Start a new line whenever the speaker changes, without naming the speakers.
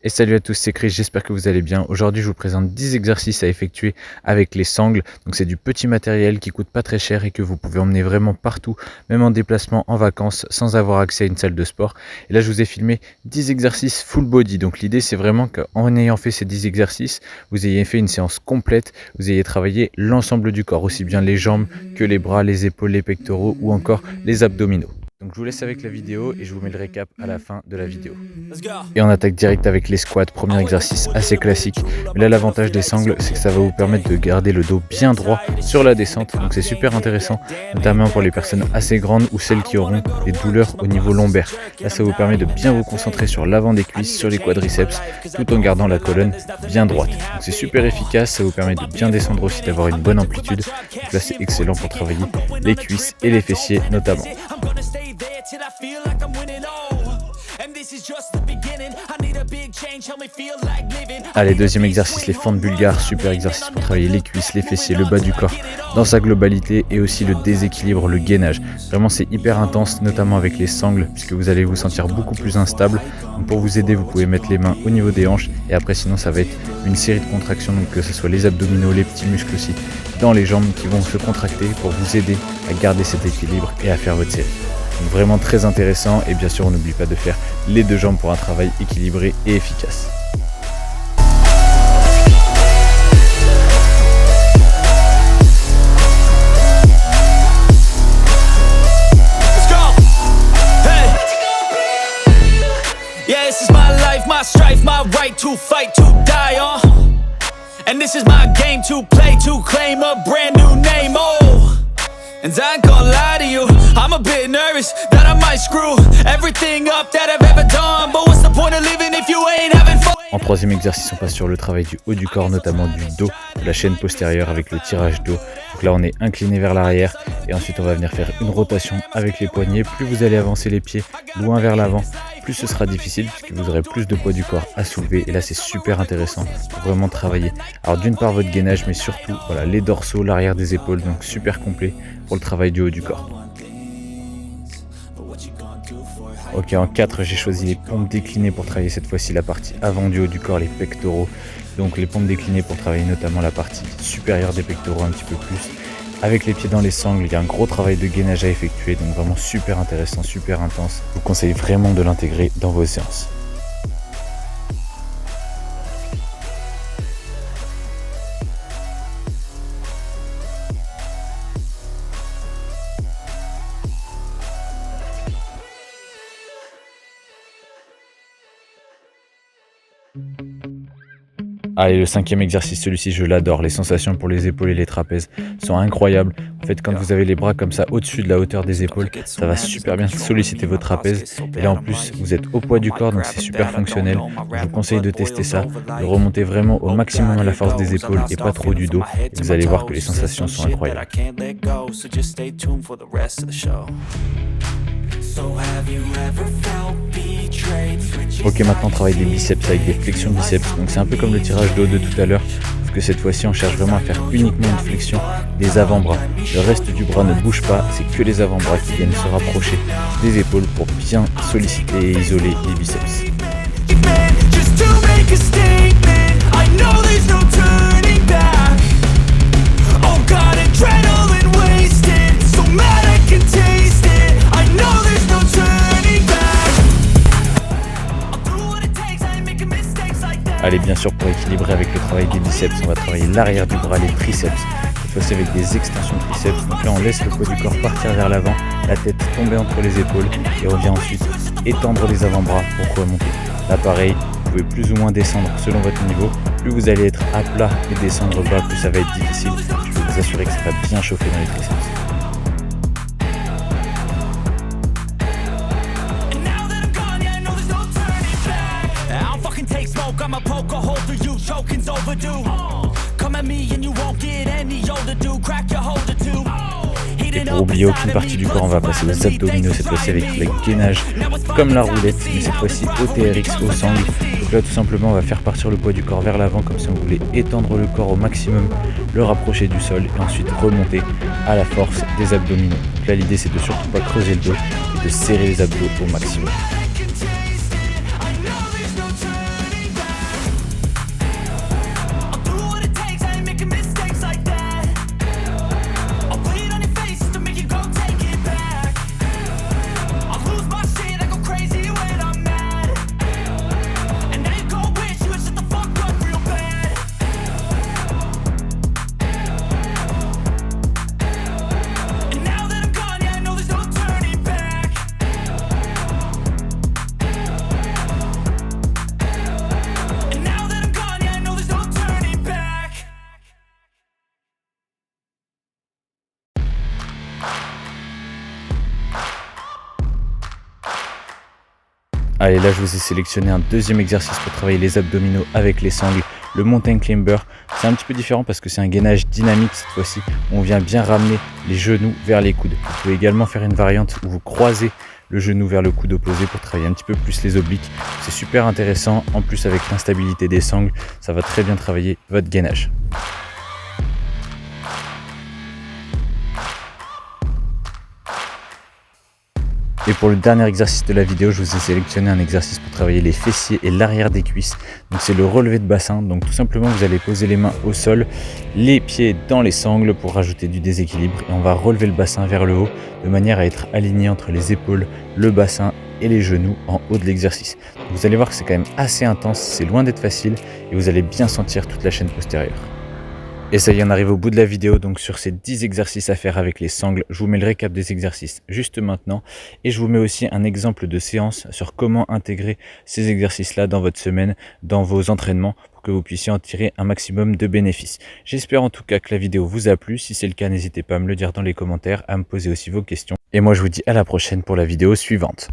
Et salut à tous, c'est Chris, j'espère que vous allez bien. Aujourd'hui, je vous présente 10 exercices à effectuer avec les sangles. Donc c'est du petit matériel qui coûte pas très cher et que vous pouvez emmener vraiment partout, même en déplacement, en vacances, sans avoir accès à une salle de sport. Et là, je vous ai filmé 10 exercices full body. Donc l'idée, c'est vraiment qu'en ayant fait ces 10 exercices, vous ayez fait une séance complète, vous ayez travaillé l'ensemble du corps, aussi bien les jambes que les bras, les épaules, les pectoraux ou encore les abdominaux. Donc je vous laisse avec la vidéo et je vous mets le récap à la fin de la vidéo. Et on attaque direct avec les squats, premier exercice assez classique. Mais là l'avantage des sangles, c'est que ça va vous permettre de garder le dos bien droit sur la descente. Donc c'est super intéressant, notamment pour les personnes assez grandes ou celles qui auront des douleurs au niveau lombaire. Là ça vous permet de bien vous concentrer sur l'avant des cuisses, sur les quadriceps, tout en gardant la colonne bien droite. Donc c'est super efficace, ça vous permet de bien descendre aussi, d'avoir une bonne amplitude. Donc là c'est excellent pour travailler les cuisses et les fessiers notamment. Allez, deuxième exercice, les fentes bulgares, super exercice pour travailler les cuisses, les fessiers, le bas du corps dans sa globalité et aussi le déséquilibre, le gainage. Vraiment c'est hyper intense, notamment avec les sangles, puisque vous allez vous sentir beaucoup plus instable. Donc pour vous aider, vous pouvez mettre les mains au niveau des hanches et après sinon ça va être une série de contractions, donc que ce soit les abdominaux, les petits muscles aussi dans les jambes qui vont se contracter pour vous aider à garder cet équilibre et à faire votre série. Donc vraiment très intéressant et bien sûr on n'oublie pas de faire les deux jambes pour un travail équilibré et efficace.
Yeah, this is my life, my strife, my right to fight, to die on. And this is my game to play, to claim a brand new name, oh. And I ain't gonna lie to you, I'm a bit nervous that I might screw everything up that I've ever done. But what's the point of living if you ain't having fun?
En troisième exercice, on passe sur le travail du haut du corps, notamment du dos, de la chaîne postérieure avec le tirage dos. Donc là, on est incliné vers l'arrière et ensuite on va venir faire une rotation avec les poignets. Plus vous allez avancer les pieds loin vers l'avant, plus ce sera difficile puisque vous aurez plus de poids du corps à soulever. Et là, c'est super intéressant pour vraiment travailler. Alors d'une part votre gainage, mais surtout voilà, les dorsaux, l'arrière des épaules, donc super complet pour le travail du haut du corps. Ok, en 4, j'ai choisi les pompes déclinées pour travailler cette fois-ci la partie avant du haut du corps, les pectoraux. Donc les pompes déclinées pour travailler notamment la partie supérieure des pectoraux un petit peu plus. Avec les pieds dans les sangles, il y a un gros travail de gainage à effectuer, donc vraiment super intéressant, super intense. Je vous conseille vraiment de l'intégrer dans vos séances. Allez, le cinquième exercice, celui-ci je l'adore, les sensations pour les épaules et les trapèzes sont incroyables. En fait, quand vous avez les bras comme ça au-dessus de la hauteur des épaules, ça va super bien solliciter vos trapèzes. Et là en plus, vous êtes au poids du corps, donc c'est super fonctionnel. Je vous conseille de tester ça, de remonter vraiment au maximum à la force des épaules et pas trop du dos. Et vous allez voir que les sensations sont incroyables. Ok, maintenant on travaille des biceps avec des flexions biceps, donc c'est un peu comme le tirage dos de tout à l'heure, sauf que cette fois-ci on cherche vraiment à faire uniquement une flexion des avant-bras. Le reste du bras ne bouge pas, c'est que les avant-bras qui viennent se rapprocher des épaules pour bien solliciter et isoler les biceps. Allez, bien sûr, pour équilibrer avec le travail des biceps, on va travailler l'arrière du bras, les triceps. Cette fois-ci avec des extensions de triceps. Donc là, on laisse le poids du corps partir vers l'avant, la tête tomber entre les épaules et on vient ensuite étendre les avant-bras pour remonter. Là, pareil, vous pouvez plus ou moins descendre selon votre niveau. Plus vous allez être à plat et descendre bas, plus ça va être difficile. Je peux vous assurer que ça va bien chauffer dans les triceps.
I'ma poke a hole through you, choking's overdue. Come at me and you won't get any older, dude. Crack your holder too.
Et pour oublier aucune partie du corps, on va passer aux abdominaux cette fois-ci avec le gainage comme la roulette, mais cette fois-ci au TRX, au sangle. Donc là tout simplement on va faire partir le poids du corps vers l'avant comme si on voulait étendre le corps au maximum, le rapprocher du sol et ensuite remonter à la force des abdominaux. Donc là l'idée c'est de surtout pas creuser le dos et de serrer les abdos au maximum. Allez, là je vous ai sélectionné un deuxième exercice pour travailler les abdominaux avec les sangles, le mountain climber. C'est un petit peu différent parce que c'est un gainage dynamique cette fois-ci, où on vient bien ramener les genoux vers les coudes. Vous pouvez également faire une variante où vous croisez le genou vers le coude opposé pour travailler un petit peu plus les obliques. C'est super intéressant, en plus avec l'instabilité des sangles, ça va très bien travailler votre gainage. Et pour le dernier exercice de la vidéo, je vous ai sélectionné un exercice pour travailler les fessiers et l'arrière des cuisses. Donc c'est le relevé de bassin. Donc tout simplement, vous allez poser les mains au sol, les pieds dans les sangles pour rajouter du déséquilibre. Et on va relever le bassin vers le haut de manière à être aligné entre les épaules, le bassin et les genoux en haut de l'exercice. Vous allez voir que c'est quand même assez intense, c'est loin d'être facile et vous allez bien sentir toute la chaîne postérieure. Et ça y est, on arrive au bout de la vidéo, donc sur ces 10 exercices à faire avec les sangles, je vous mets le récap des exercices juste maintenant et je vous mets aussi un exemple de séance sur comment intégrer ces exercices-là dans votre semaine, dans vos entraînements pour que vous puissiez en tirer un maximum de bénéfices. J'espère en tout cas que la vidéo vous a plu, si c'est le cas n'hésitez pas à me le dire dans les commentaires, à me poser aussi vos questions et moi je vous dis à la prochaine pour la vidéo suivante.